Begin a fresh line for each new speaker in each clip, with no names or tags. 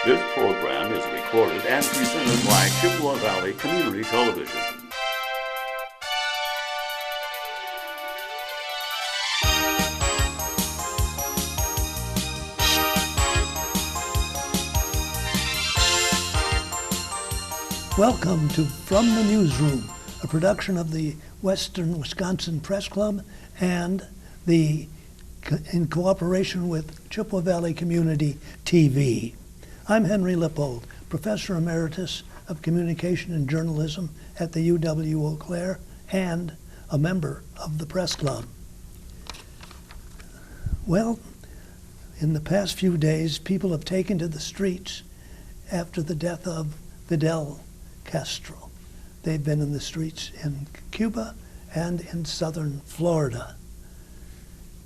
This program is recorded and presented by Chippewa Valley Community Television.
Welcome to From the Newsroom, a production of the Western Wisconsin Press Club and in cooperation with Chippewa Valley Community TV. I'm Henry Lippolod, Professor Emeritus of Communication and Journalism at the UWEC and a member of the Press Club. Well, in the past few days, people have taken to the streets after the death of Fidel Castro. They've been in the streets in Cuba and in southern Florida.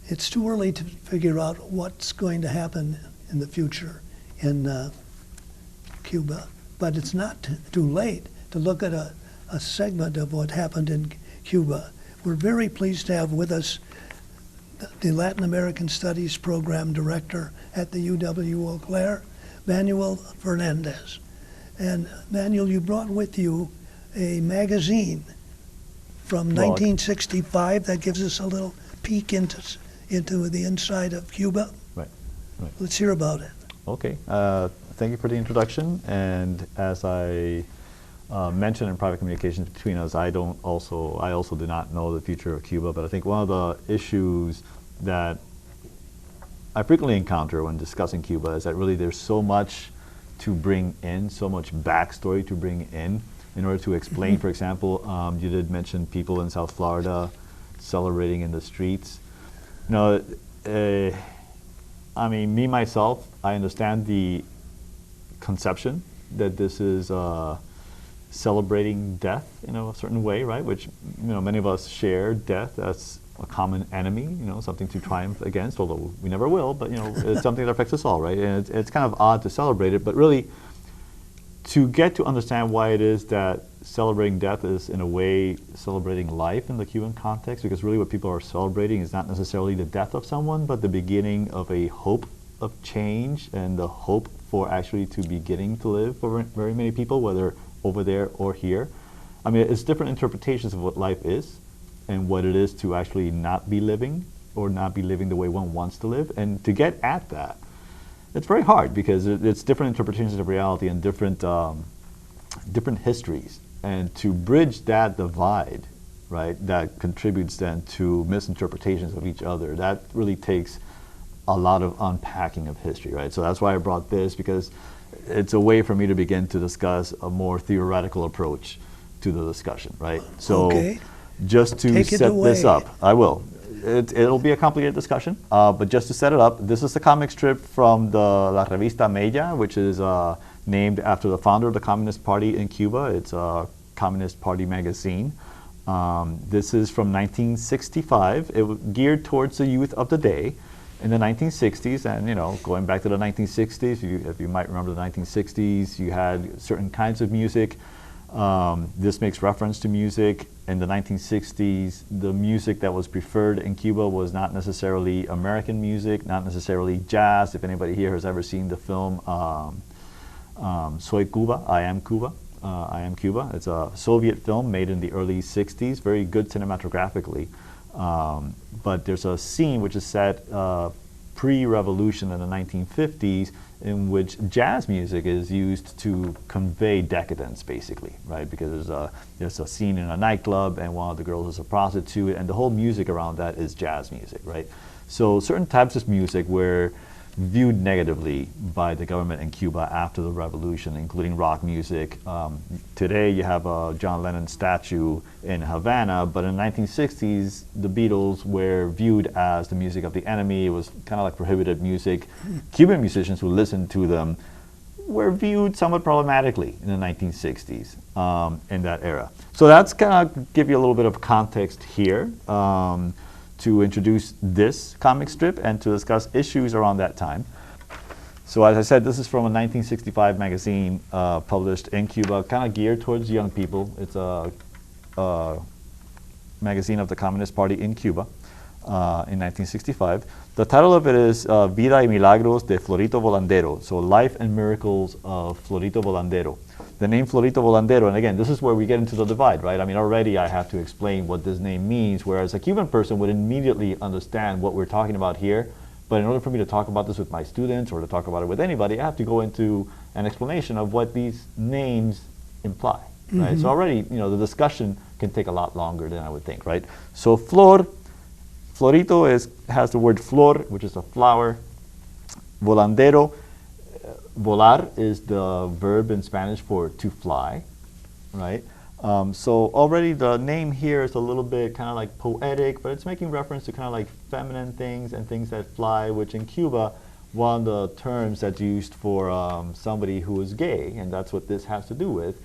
It's too early to figure out what's going to happen in the future in Cuba, but it's not too late to look at a segment of what happened in Cuba. We're very pleased to have with us the Latin American Studies Program Director at the UWEC, Manuel Fernandez. And Manuel, you brought with you a magazine from 1965 that gives us a little peek into the inside of Cuba.
Right.
Let's hear about it.
Okay. Thank you for the introduction. And as I mentioned in private communications between us, I also do not know the future of Cuba. But I think one of the issues that I frequently encounter when discussing Cuba is that really there's so much to bring in, so much backstory to bring in order to explain. For example, you did mention people in South Florida celebrating in the streets. You know, I mean, me myself, I understand the conception that this is celebrating death in a certain way, right? Which, you know, many of us share death as a common enemy, you know, something to triumph against, although we never will, but, you know, it's something that affects us all, right? And it's kind of odd to celebrate it, but really to get to understand why it is that celebrating death is in a way celebrating life in the Cuban context, because really what people are celebrating is not necessarily the death of someone, but the beginning of a hope of change and the hope for actually to beginning to live for very many people, whether over there or here. I mean, it's different interpretations of what life is and what it is to actually not be living or not be living the way one wants to live. And to get at that, it's very hard because it's different interpretations of reality and different histories. And to bridge that divide, right, that contributes then to misinterpretations of each other, that really takes a lot of unpacking of history, right? So that's why I brought this, because it's a way for me to begin to discuss a more theoretical approach to the discussion, right? So
okay.
Just to set this up, I will. It'll be a complicated discussion, but just to set it up, this is a comic strip from the La Revista Mella, which is named after the founder of the Communist Party in Cuba. It's a Communist Party magazine. This is from 1965. It was geared towards the youth of the day in the 1960s. And, you know, going back to the 1960s, if you might remember the 1960s, you had certain kinds of music. This makes reference to music. In the 1960s, the music that was preferred in Cuba was not necessarily American music, not necessarily jazz. If anybody here has ever seen the film Soy Cuba, I Am Cuba, it's a Soviet film made in the early 60s, very good cinematographically. But there's a scene which is set pre-revolution in the 1950s in which jazz music is used to convey decadence, basically, right? Because there's a scene in a nightclub and one of the girls is a prostitute, and the whole music around that is jazz music, right? So certain types of music were viewed negatively by the government in Cuba after the revolution, including rock music. Today you have a John Lennon statue in Havana, but in the 1960s, the Beatles were viewed as the music of the enemy. It was kind of like prohibited music. Cuban musicians who listened to them were viewed somewhat problematically in the 1960s in that era. So that's kind of give you a little bit of context here. To introduce this comic strip and to discuss issues around that time. So as I said, this is from a 1965 magazine published in Cuba, kind of geared towards young people. It's a magazine of the Communist Party in Cuba. in 1965. The title of it is Vida y Milagros de Florito Volandero, so Life and Miracles of Florito Volandero. The name Florito Volandero, and again, this is where we get into the divide, right? I mean, already I have to explain what this name means, whereas a Cuban person would immediately understand what we're talking about here. But in order for me to talk about this with my students or to talk about it with anybody, I have to go into an explanation of what these names imply, right? So already, the discussion can take a lot longer than I would think, right? So Florito has the word flor, which is a flower. Volandero, volar is the verb in Spanish for to fly, right? So already the name here is a little bit kind of like poetic, but it's making reference to kind of like feminine things and things that fly, which in Cuba, one of the terms that's used for somebody who is gay, and that's what this has to do with,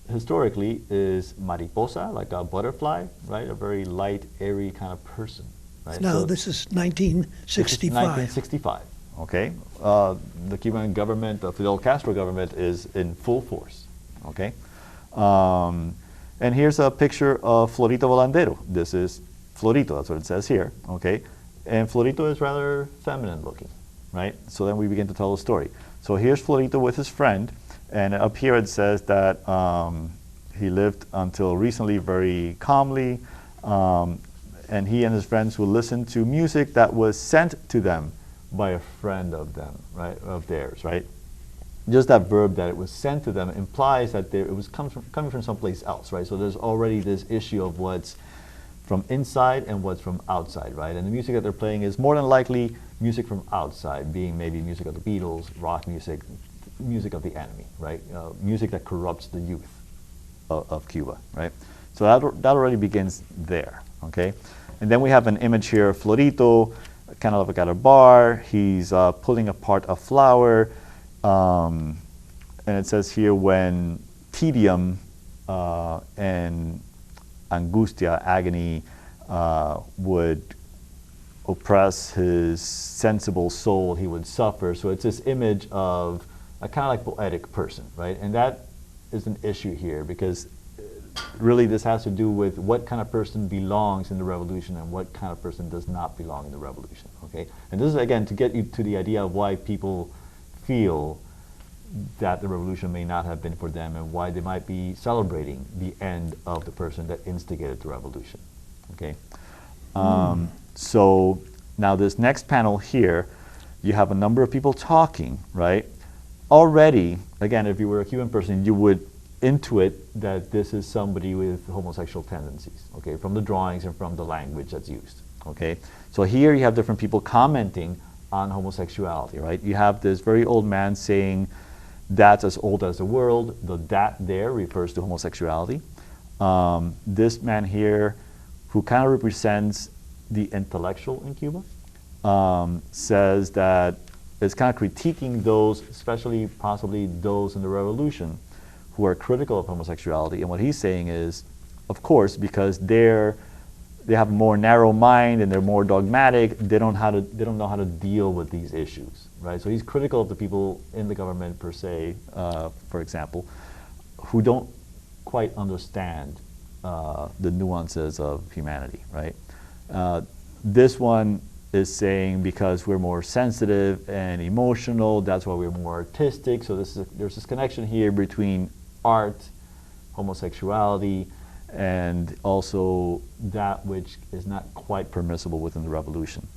historically, is mariposa, like a butterfly, right? A very light, airy kind of person. Right?
Now, this is 1965.
1965, okay? The Cuban government, the Fidel Castro government, is in full force, okay? And here's a picture of Florito Volandero. This is Florito, that's what it says here, okay? And Florito is rather feminine looking, right? So then we begin to tell the story. So here's Florito with his friend, and up here it says that he lived until recently very calmly, and he and his friends would listen to music that was sent to them by a friend of them, right, of theirs, right? Just that verb that it was sent to them implies that it was coming from someplace else, right? So there's already this issue of what's from inside and what's from outside, right? And the music that they're playing is more than likely music from outside, being maybe music of the Beatles, rock music, music of the enemy, right? Music that corrupts the youth of Cuba, right? So that already begins there, okay? And then we have an image here of Florito, kind of like at a bar. He's pulling apart a flower. And it says here, when tedium and angustia, agony, would oppress his sensible soul, he would suffer. So it's this image of a kind of like poetic person, right? And that is an issue here, because really this has to do with what kind of person belongs in the revolution and what kind of person does not belong in the revolution, okay? And this is, again, to get you to the idea of why people feel that the revolution may not have been for them and why they might be celebrating the end of the person that instigated the revolution, okay? So now this next panel here, you have a number of people talking, right? Already, again, if you were a Cuban person, you would intuit that this is somebody with homosexual tendencies, okay, from the drawings and from the language that's used, okay? So here you have different people commenting on homosexuality, right? You have this very old man saying, that's as old as the world. The that there refers to homosexuality. This man here, who kind of represents the intellectual in Cuba, says that it's kind of critiquing those, especially possibly those in the revolution, who are critical of homosexuality. And what he's saying is, of course, because they have a more narrow mind and they're more dogmatic, they don't know how to deal with these issues, right? So he's critical of the people in the government per se, for example, who don't quite understand the nuances of humanity, right? This one is saying because we're more sensitive and emotional, that's why we're more artistic. So there's this connection here between art, homosexuality, and also that which is not quite permissible within the revolution.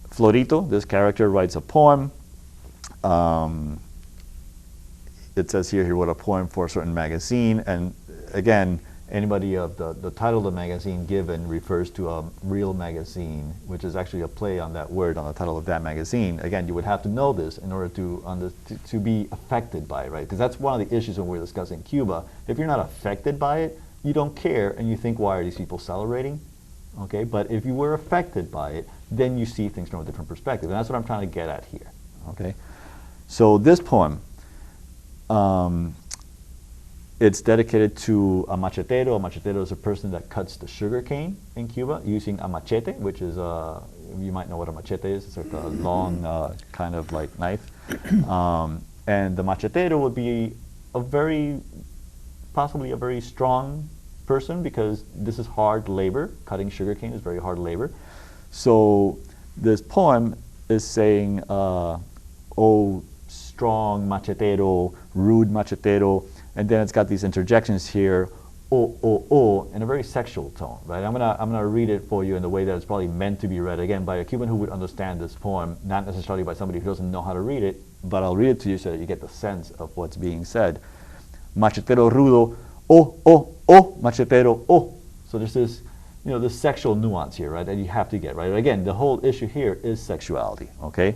Florito, this character, writes a poem. It says here he wrote a poem for a certain magazine, and again, anybody of the title of the magazine given refers to a real magazine, which is actually a play on that word on the title of that magazine. Again, you would have to know this in order to be affected by it, right? Because that's one of the issues when we're discussing Cuba. If you're not affected by it, you don't care, and you think, why are these people celebrating? Okay, but if you were affected by it, then you see things from a different perspective, and that's what I'm trying to get at here. Okay, so this poem, it's dedicated to a machetero. A machetero is a person that cuts the sugar cane in Cuba using a machete, which is you might know what a machete is. It's like a long kind of like knife, and the machetero would be possibly a very strong person, because this is hard labor. Cutting sugarcane is very hard labor. So this poem is saying, oh, strong machetero, rude machetero, and then it's got these interjections here, oh, in a very sexual tone, right? I'm gonna read it for you in the way that it's probably meant to be read, again, by a Cuban who would understand this poem, not necessarily by somebody who doesn't know how to read it, but I'll read it to you so that you get the sense of what's being said. Machetero rudo, oh, machetero, oh. So there's this, this sexual nuance here, right, that you have to get, right? Again, the whole issue here is sexuality, okay?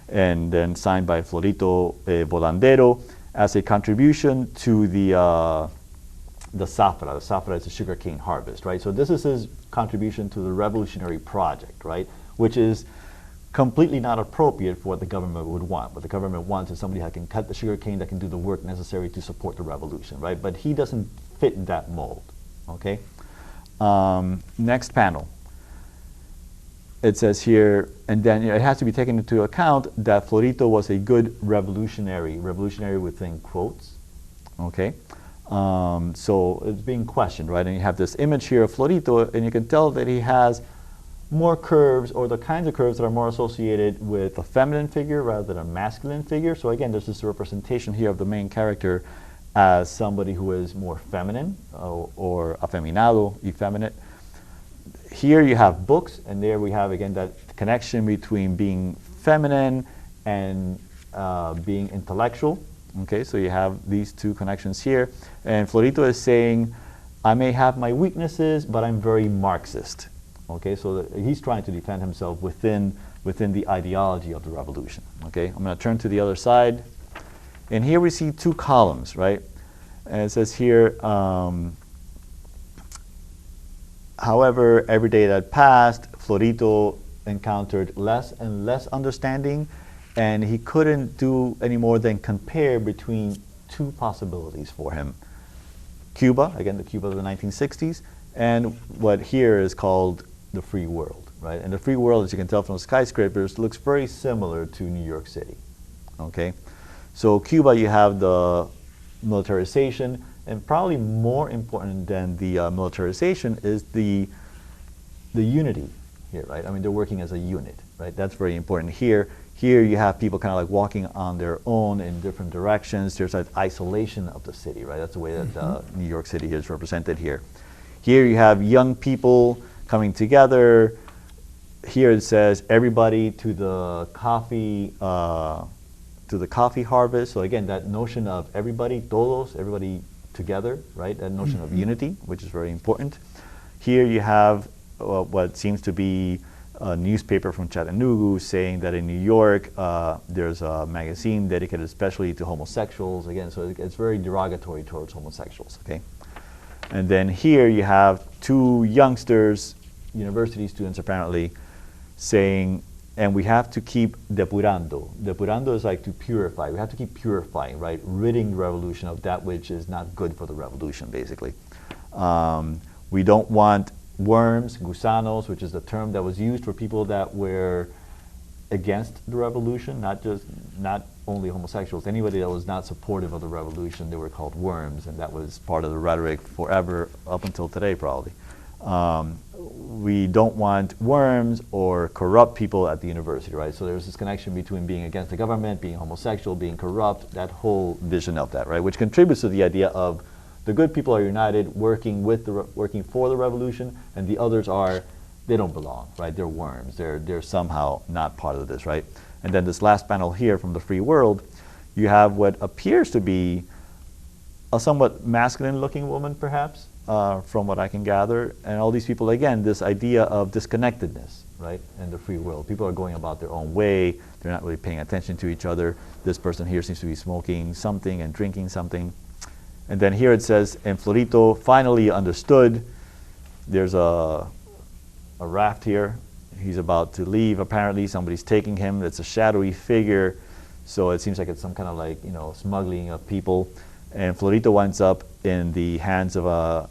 And then signed by Florito Volandero as a contribution to the zafra. The zafra is the sugarcane harvest, right? So this is his contribution to the revolutionary project, right? Which is completely not appropriate for what the government would want. What the government wants is somebody that can cut the sugarcane, that can do the work necessary to support the revolution, right? But he doesn't fit in that mold, okay? Next panel. It says here, and then it has to be taken into account that Florito was a good revolutionary within quotes, okay? So it's being questioned, right? And you have this image here of Florito, and you can tell that he has more curves, or the kinds of curves that are more associated with a feminine figure rather than a masculine figure. So again, there's this representation here of the main character as somebody who is more feminine, or afeminado, effeminate. Here you have books, and there we have, again, that connection between being feminine and being intellectual. Okay, so you have these two connections here. And Florito is saying, I may have my weaknesses, but I'm very Marxist. Okay, so he's trying to defend himself within the ideology of the revolution. Okay, I'm going to turn to the other side. And here we see two columns, right? And it says here, however, every day that passed, Florito encountered less and less understanding, and he couldn't do any more than compare between two possibilities for him. Cuba, again, the Cuba of the 1960s, and what here is called the free world, right? And the free world, as you can tell from the skyscrapers, looks very similar to New York City, okay? So Cuba, you have the militarization, and probably more important than the militarization is the unity here, right? I mean, they're working as a unit, right? That's very important here. Here you have people kind of like walking on their own in different directions. There's that isolation of the city, right? That's the way that New York City is represented here. Here you have young people coming together. Here it says everybody to the coffee harvest. So again, that notion of everybody, todos, everybody together, right? That notion of unity, which is very important. Here you have what seems to be a newspaper from Chattanooga saying that in New York there's a magazine dedicated especially to homosexuals. Again, so it's very derogatory towards homosexuals, okay? And then here you have two youngsters, university students apparently, saying, and we have to keep depurando. Depurando is like to purify. We have to keep purifying, right? Ridding the revolution of that which is not good for the revolution, basically. We don't want worms, gusanos, which is the term that was used for people that were against the revolution, not only homosexuals, anybody that was not supportive of the revolution, they were called worms, and that was part of the rhetoric forever, up until today probably. We don't want worms or corrupt people at the university, right? So there's this connection between being against the government, being homosexual, being corrupt, that whole vision of that, right? Which contributes to the idea of the good people are united, working for the revolution, and the others they don't belong, right? They're worms. They're somehow not part of this, right? And then this last panel here from the free world, you have what appears to be a somewhat masculine-looking woman, perhaps, from what I can gather. And all these people, again, this idea of disconnectedness, right, in the free world. People are going about their own way. They're not really paying attention to each other. This person here seems to be smoking something and drinking something. And then here it says, and Florito finally understood. There's a raft here. He's about to leave. Apparently somebody's taking him. It's a shadowy figure. So it seems like it's some kind of like, smuggling of people. And Florito winds up in the hands of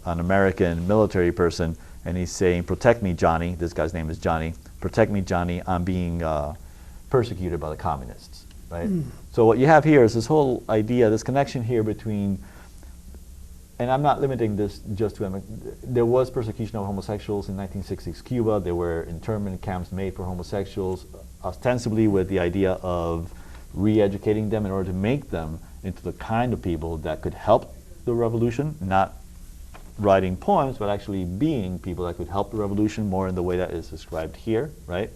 an American military person, and he's saying, protect me, Johnny. This guy's name is Johnny. Protect me, Johnny. I'm being persecuted by the communists, right? So what you have here is this whole idea, this connection here between and I'm not limiting this just to there was persecution of homosexuals in 1960s Cuba. There were internment camps made for homosexuals, ostensibly with the idea of re-educating them in order to make them into the kind of people that could help the revolution, not writing poems, but actually being people that could help the revolution more in the way that is described here, right?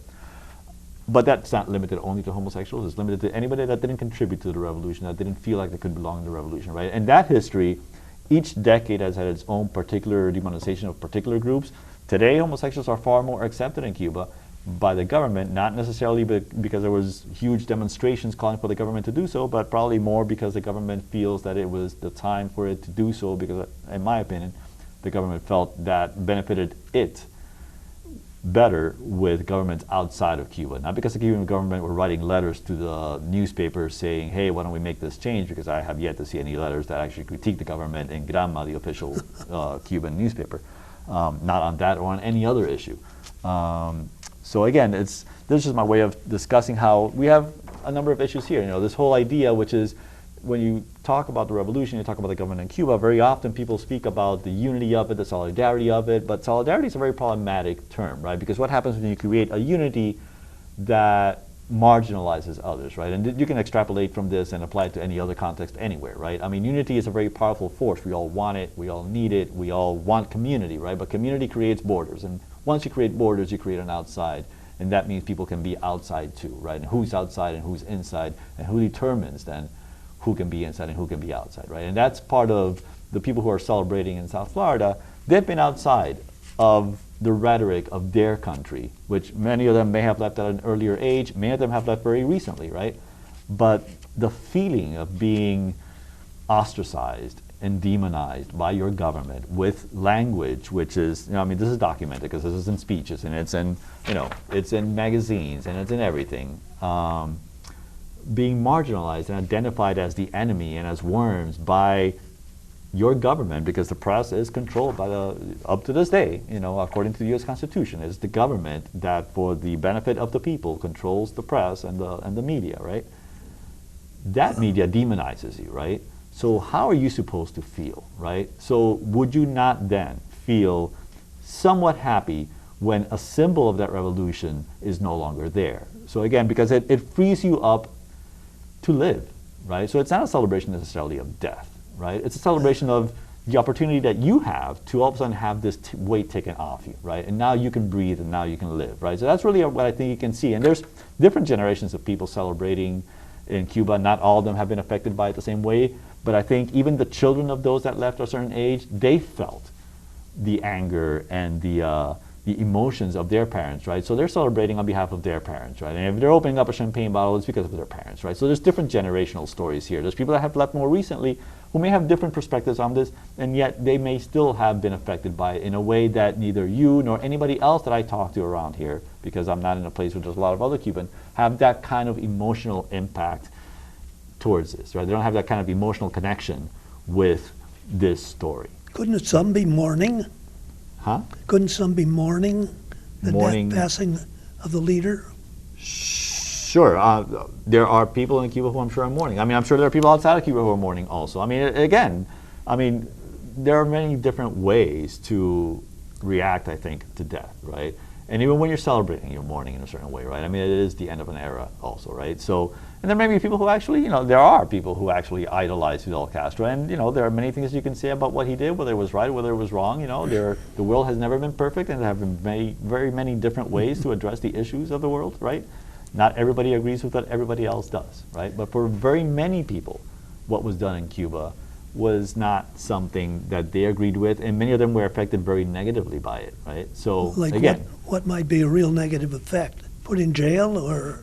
But that's not limited only to homosexuals. It's limited to anybody that didn't contribute to the revolution, that didn't feel like they could belong in the revolution, right? And that history, each decade has had its own particular demonization of particular groups. Today, homosexuals are far more accepted in Cuba by the government, not necessarily because there was huge demonstrations calling for the government to do so, but probably more because the government feels that it was the time for it to do so, because, in my opinion, the government felt that benefited it better with governments outside of Cuba. Not because the Cuban government were writing letters to the newspapers saying, hey, why don't we make this change, because I have yet to see any letters that actually critique the government in Granma, the official Cuban newspaper. Not on that or on any other issue. So again, this is my way of discussing how we have a number of issues here. You know, this whole idea, which is when you talk about the revolution, you talk about the government in Cuba, very often people speak about the unity of it, the solidarity of it, but solidarity is a very problematic term, right? Because what happens when you create a unity that marginalizes others, right? And you can extrapolate from this and apply it to any other context anywhere, right? I mean, unity is a very powerful force. We all want it, we all need it, we all want community, right? But community creates borders, and once you create borders, you create an outside, and that means people can be outside too, right? And who's outside and who's inside, and who determines then who can be inside and who can be outside, right? And that's part of the people who are celebrating in South Florida. They've been outside of the rhetoric of their country, which many of them may have left at an earlier age, many of them have left very recently, right? But the feeling of being ostracized and demonized by your government with language, which is, I mean, this is documented because this is in speeches and it's in, it's in magazines and it's in everything. Being marginalized and identified as the enemy and as worms by your government, because the press is controlled by up to this day, according to the U.S. Constitution, it's the government that, for the benefit of the people, controls the press and the media, right? That media demonizes you, right? So how are you supposed to feel, right? So would you not then feel somewhat happy when a symbol of that revolution is no longer there? So again, because it frees you up to live, right? So it's not a celebration necessarily of death, right? It's a celebration of the opportunity that you have to all of a sudden have this weight taken off you, right? And now you can breathe and now you can live, right? So that's really what I think you can see. And there's different generations of people celebrating in Cuba. Not all of them have been affected by it the same way, but I think even the children of those that left at a certain age, they felt the anger and the emotions of their parents, right? So they're celebrating on behalf of their parents, right? And if they're opening up a champagne bottle, it's because of their parents, right? So there's different generational stories here. There's people that have left more recently who may have different perspectives on this, and yet they may still have been affected by it in a way that neither you nor anybody else that I talk to around here, because I'm not in a place where there's a lot of other Cubans, have that kind of emotional impact towards this, right? They don't have that kind of emotional connection with this story.
Couldn't some be mourning?
Huh?
Couldn't some be mourning the death passing of the leader?
Sure. There are people in Cuba who I'm sure are mourning. I mean, I'm sure there are people outside of Cuba who are mourning also. I mean, again, there are many different ways to react, I think, to death, right? And even when you're celebrating, you're mourning in a certain way, right? I mean, it is the end of an era also, right? So, and there may be people who actually, there are people who actually idolize Fidel Castro, and, there are many things you can say about what he did, whether it was right, whether it was wrong, the world has never been perfect, and there have been very many different ways to address the issues of the world, right? Not everybody agrees with what everybody else does, right? But for very many people, what was done in Cuba was not something that they agreed with, and many of them were affected very negatively by it, right? So,
like
again,
what might be a real negative effect? Put in jail or?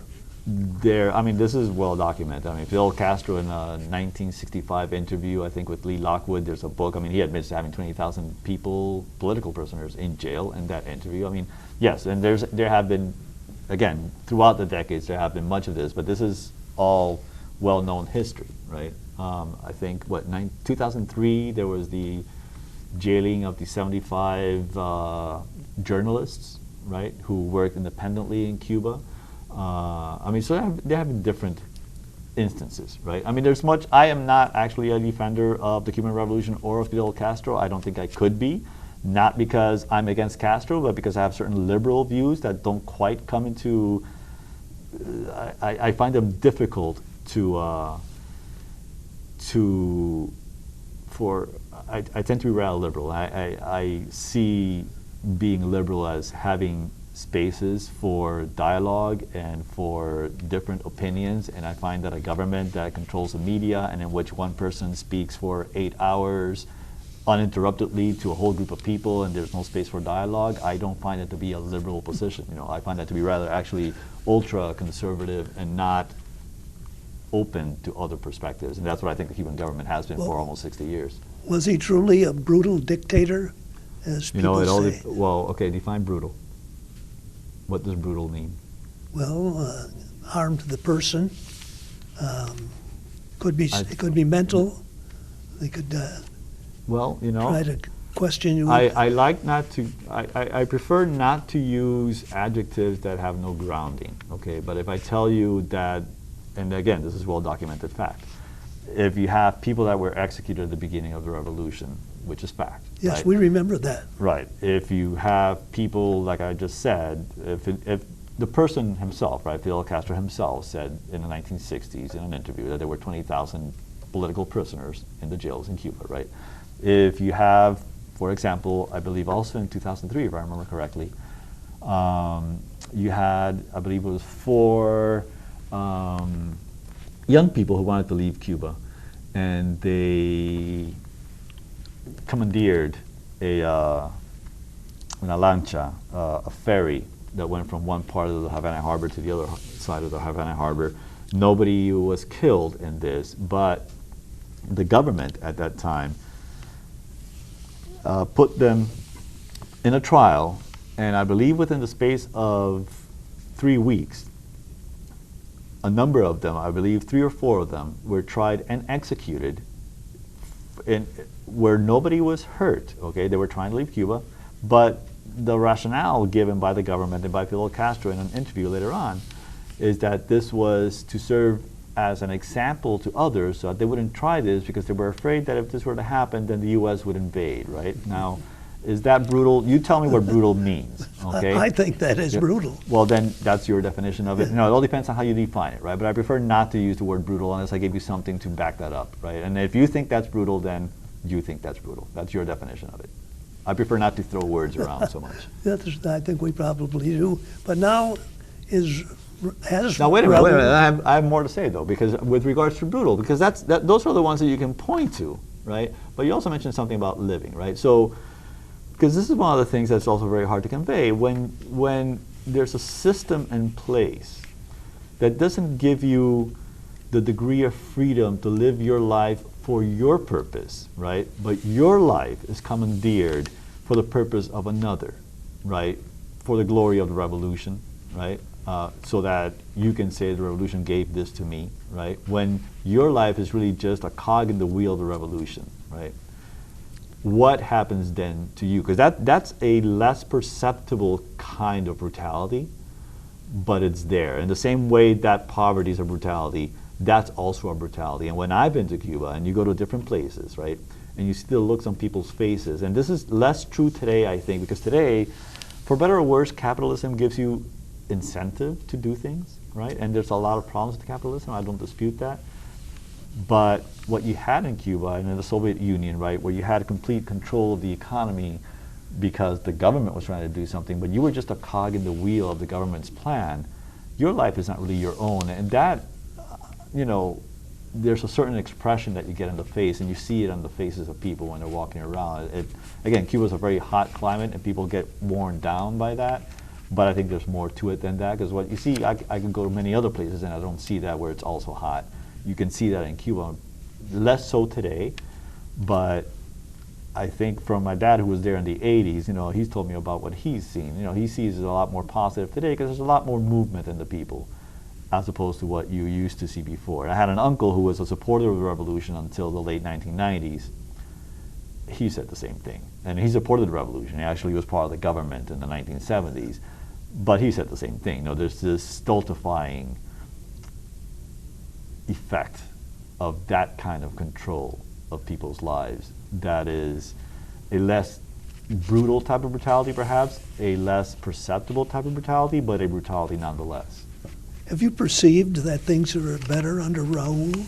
This is well documented. Fidel Castro in a 1965 interview, I think, with Lee Lockwood, there's a book. He admits to having 20,000 people, political prisoners, in jail in that interview. Yes, and there have been, again, throughout the decades, there have been much of this, but this is all well-known history, right? I think, 2003, there was the jailing of the 75 journalists, right, who worked independently in Cuba. So there have been different instances, right? I mean, I am not actually a defender of the Cuban Revolution or of Fidel Castro. I don't think I could be, not because I'm against Castro, but because I have certain liberal views that don't quite come into, I find them difficult I tend to be rather liberal. I see being liberal as having spaces for dialogue and for different opinions, and I find that a government that controls the media and in which one person speaks for 8 hours uninterruptedly to a whole group of people and there's no space for dialogue, I don't find it to be a liberal position. I find that to be rather actually ultra conservative and not open to other perspectives, and that's what I think the Cuban government has been for almost 60 years.
Was he truly a brutal dictator, as people say?
Okay, define brutal. What does brutal mean?
Well, harm to the person. It could be mental. They could try to question you.
I prefer not to use adjectives that have no grounding. Okay, but if I tell you that, and again, this is well-documented fact, if you have people that were executed at the beginning of the revolution, which is fact.
Yes,
right?
We remember that.
Right. If you have people, like I just said, if the person himself, right, Fidel Castro himself said in the 1960s in an interview that there were 20,000 political prisoners in the jails in Cuba, right? If you have, for example, I believe also in 2003, if I remember correctly, you had, I believe it was 4 young people who wanted to leave Cuba, and they commandeered una lancha, a ferry that went from one part of the Havana Harbor to the other side of the Havana Harbor. Nobody was killed in this, but the government at that time put them in a trial, and I believe within the space of 3 weeks, a number of them, I believe 3 or 4 of them, were tried and executed where nobody was hurt. Okay, they were trying to leave Cuba, but the rationale given by the government and by Fidel Castro in an interview later on is that this was to serve as an example to others so that they wouldn't try this because they were afraid that if this were to happen, then the U.S. would invade, right? Now, is that brutal? You tell me what brutal means, okay?
I think that is brutal.
Well, then that's your definition of it. No, it all depends on how you define it, right? But I prefer not to use the word brutal unless I give you something to back that up, right? And if you think that's brutal, then you think that's brutal. That's your definition of it. I prefer not to throw words around so much.
I think we probably do. But now
Now wait a minute. I have more to say though, because with regards to brutal, because those are the ones that you can point to, right? But you also mentioned something about living, right? So, because this is one of the things that's also very hard to convey. When there's a system in place that doesn't give you the degree of freedom to live your life for your purpose, right? But your life is commandeered for the purpose of another, right? For the glory of the revolution, right? So that you can say the revolution gave this to me, right? When your life is really just a cog in the wheel of the revolution, right? What happens then to you? Because that's a less perceptible kind of brutality, but it's there. In the same way that poverty is a brutality, that's also a brutality. And when I've been to Cuba, and you go to different places, right, and you see the looks on people's faces, and this is less true today, I think, because today, for better or worse, capitalism gives you incentive to do things, right? And there's a lot of problems with capitalism, I don't dispute that. But what you had in Cuba and in the Soviet Union, right, where you had complete control of the economy because the government was trying to do something, but you were just a cog in the wheel of the government's plan, your life is not really your own. And that, there's a certain expression that you get in the face, and you see it on the faces of people when they're walking around. Again, Cuba's a very hot climate, and people get worn down by that. But I think there's more to it than that, because what you see, I can go to many other places, and I don't see that where it's also hot. You can see that in Cuba, less so today, but I think from my dad who was there in the 80s, he's told me about what he's seen. He sees it a lot more positive today because there's a lot more movement in the people as opposed to what you used to see before. I had an uncle who was a supporter of the revolution until the late 1990s. He said the same thing. And he supported the revolution. He actually was part of the government in the 1970s. But he said the same thing. There's this stultifying effect of that kind of control of people's lives. That is a less brutal type of brutality, perhaps, a less perceptible type of brutality, but a brutality nonetheless.
Have you perceived that things are better under Raul?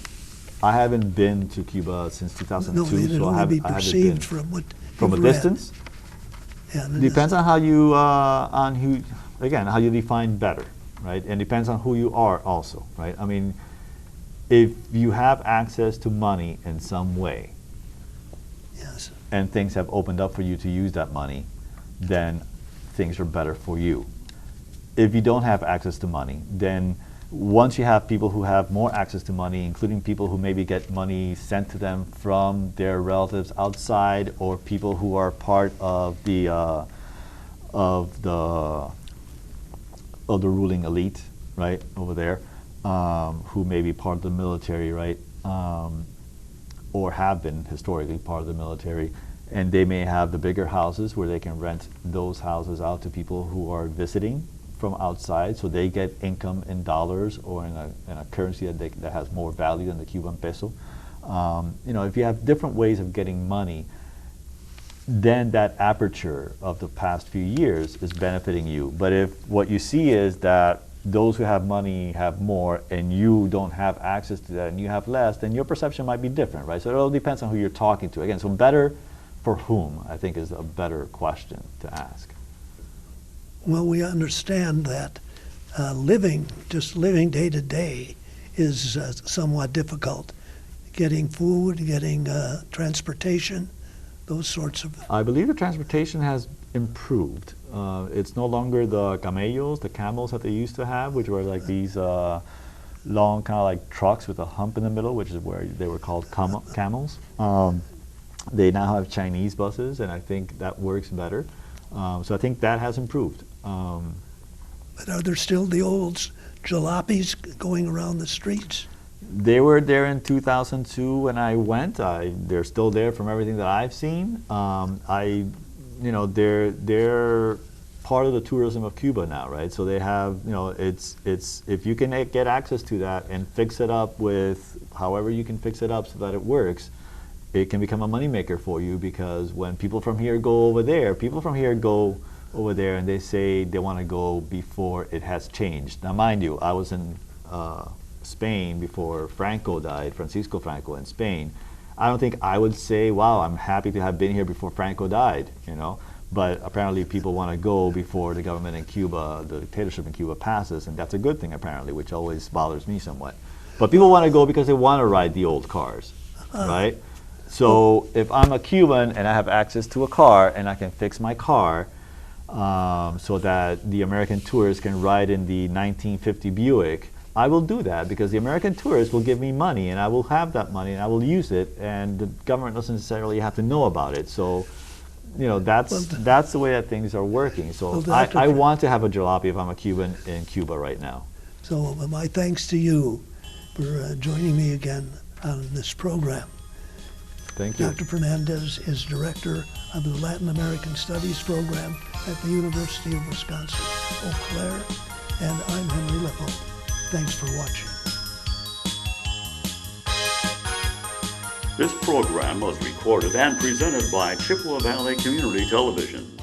I haven't been to Cuba since 2002,
No, it'd
so I
only
haven't
be
been.
perceived from what
From a
you've read.
distance?
Yeah, and
Depends on how you, again, how you define better, right? And depends on who you are also, right? I mean, if you have access to money in some way,
yes.
and things have opened up for you to use that money, then things are better for you. If you don't have access to money, then once you have people who have more access to money, including people who maybe get money sent to them from their relatives outside, or people who are part of the ruling elite, right, over there, who may be part of the military, right, or have been historically part of the military, and they may have the bigger houses where they can rent those houses out to people who are visiting from outside, so they get income in dollars or in a currency that has more value than the Cuban peso. You know, if you have different ways of getting money, then that aperture of the past few years is benefiting you. But if what you see is that those who have money have more and you don't have access to that and you have less, then your perception might be different, right? So it all depends on who you're talking to. Again, so better for whom, I think, is a better question to ask.
Well, we understand that just living day to day is somewhat difficult. Getting food, getting transportation, those sorts of...
I believe the transportation has improved. It's no longer the camellos, the camels that they used to have, which were like these long kind of like trucks with a hump in the middle, which is where they were called camels. They now have Chinese buses, and I think that works better. So I think that has improved.
But are there still the old jalopies going around the streets?
They were there in 2002 when I went. They're still there from everything that I've seen. You know, they're part of the tourism of Cuba now, right? So they have, you know, it's if you can get access to that and fix it up with however you can fix it up so that it works, it can become a moneymaker for you, because when people from here go over there, people from here go over there and they say they want to go before it has changed. Now, mind you, I was in Spain before Franco died, Francisco Franco in Spain. I don't think I would say, wow, I'm happy to have been here before Franco died, you know. But apparently people want to go before the government in Cuba, the dictatorship in Cuba passes, and that's a good thing apparently, which always bothers me somewhat. But people want to go because they want to ride the old cars, right? So if I'm a Cuban and I have access to a car and I can fix my car so that the American tourists can ride in the 1950 Buick, I will do that, because the American tourists will give me money and I will have that money and I will use it, and the government doesn't necessarily have to know about it. So, you know, that's the way that things are working. So I want to have a jalopy if I'm a Cuban in Cuba right now.
So my thanks to you for joining me again on this program.
Thank you.
Dr. Fernandez is director of the Latin American Studies program at the University of Wisconsin-Eau Claire, and I'm Henry Lippolod. Thanks for watching.
This program was recorded and presented by Chippewa Valley Community Television.